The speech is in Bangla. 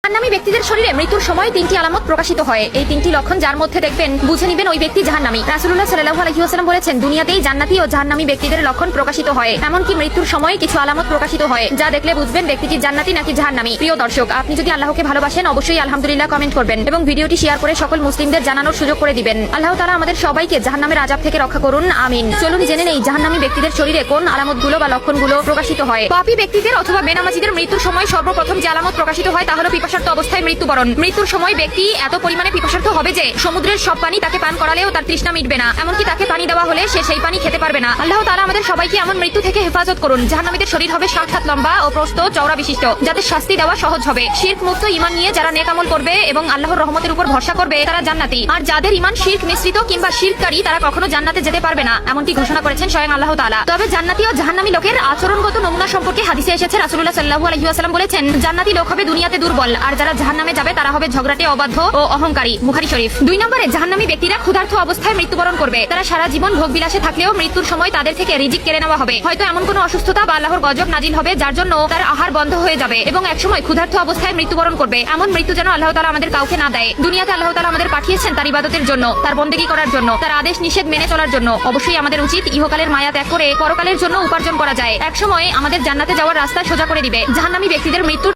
জাহান্নামী ব্যক্তিদের শরীরে মৃত্যুর সময় তিনটি আলামত প্রকাশিত হয়। এই তিনটি লক্ষণ যার মধ্যে দেখবেন বুঝে নিবেন ওই ব্যক্তি জাহান্নামী। রাসূলুল্লাহ সাল্লাল্লাহু আলাইহি ওয়াসাল্লাম বলেছেন, দুনিয়াতেই জান্নাতি ও জাহান্নামী ব্যক্তিদের লক্ষণ প্রকাশিত হয়। এমনকি মৃত্যুর সময় কিছু আলামত প্রকাশিত হয় যা দেখলে বুঝবেন ব্যক্তিটি জান্নাতি নাকি জাহান্নামী। প্রিয় দর্শক, আপনি যদি আল্লাহকে ভালোবাসেন অবশ্যই আলহামদুলিল্লাহ কমেন্ট করবেন এবং ভিডিওটি শেয়ার করে সকল মুসলিমদের জানানোর সুযোগ করে দিবেন। আল্লাহ তাআলা আমাদের সবাইকে জাহান্নামের আযাব থেকে রক্ষা করুন, আমিন। চলুন জেনে নেই জাহান্নামী ব্যক্তিদের শরীরে কোন আলামতগুলো বা লক্ষণগুলো প্রকাশিত হয়। পাপী ব্যক্তিদের অথবা বেনামাজিদের মৃত্যুর সময় সর্বপ্রথম যে আলামত প্রকাশিত হয় তা হলো পিপাসার্ত অবস্থায় মৃত্যুবরণ। মৃত্যুর সময় ব্যক্তি এত পরিমাণে পিপাসার্ত হবে যে সমুদ্রের সব পানি তাকে পান করালেও তার তৃষ্ণা মিটবে না, এমনকি তাকে পানি দেওয়া হলে সে সেই পানি খেতে পারবে না। আল্লাহ তাআলা আমাদের সবাইকে এমন মৃত্যু থেকে হেফাজত করুন। জাহান্নামীদের শরীর হবে 60 হাত লম্বা ও প্রস্থ চওড়া বিশিষ্ট, যাতে শাস্তি দেওয়া সহজ হবে। শিরক মুক্ত ঈমান নিয়ে যারা নেক আমল করবে এবং আল্লাহর রহমতের উপর ভরসা করবে তারা জান্নাতি, আর যাদের ঈমান শিরক মিশ্রিত কিংবা শিরককারী তারা কখনো জান্নাতে যেতে পারবে না, এমনটি ঘোষণা করেছেন স্বয়ং আল্লাহ তাআলা। তবে জান্নাতি ও জাহান্নামী লোকের আচরণগত নমুনা সম্পর্কে হাদিসে এসেছে, রাসূলুল্লাহ সাল্লাল্লাহু আলাইহি ওয়াসাল্লাম বলেছেন, জান্নাতি লোক হবে দুনিয়াতে দুর্বল, আর যারা জাহান্নামে যাবে তারা হবে ঝগড়াটে, অবাধ্য ও অহংকারী। বুখারী শরীফ। 2 নম্বরে জাহান্নামী ব্যক্তিরা ক্ষুধার্ত অবস্থায় মৃত্যুবরণ করবে। তারা সারা জীবন ভোগ বিলাসে থাকলেও মৃত্যুর সময় তাদের থেকে রিজিক কেড়ে নেওয়া হবে। হয়তো এমন কোনো অসুস্থতা বা আল্লাহর গজব নাজিল হবে যার জন্য তার আহার বন্ধ হয়ে যাবে এবং একসময় ক্ষুধার্ত অবস্থায় মৃত্যুবরণ করবে। এমন মৃত্যু যেন আল্লাহ তাআলা আমাদের কাউকে না দেয়। দুনিয়াতে আল্লাহ তাআলা আমাদের পাঠিয়েছেন তার ইবাদতের জন্য, তার বন্দেগী করার জন্য, তার আদেশ নিষেধ মেনে চলার জন্য। অবশ্যই আমাদের উচিত ইহকালের মায়া ত্যাগ করে পরকালের জন্য উপার্জন করা যায়। একসময় আমাদের জান্নাতে যাওয়ার রাস্তা সোজা করে দিবে। জাহান্নামী ব্যক্তিদের মৃত্যুর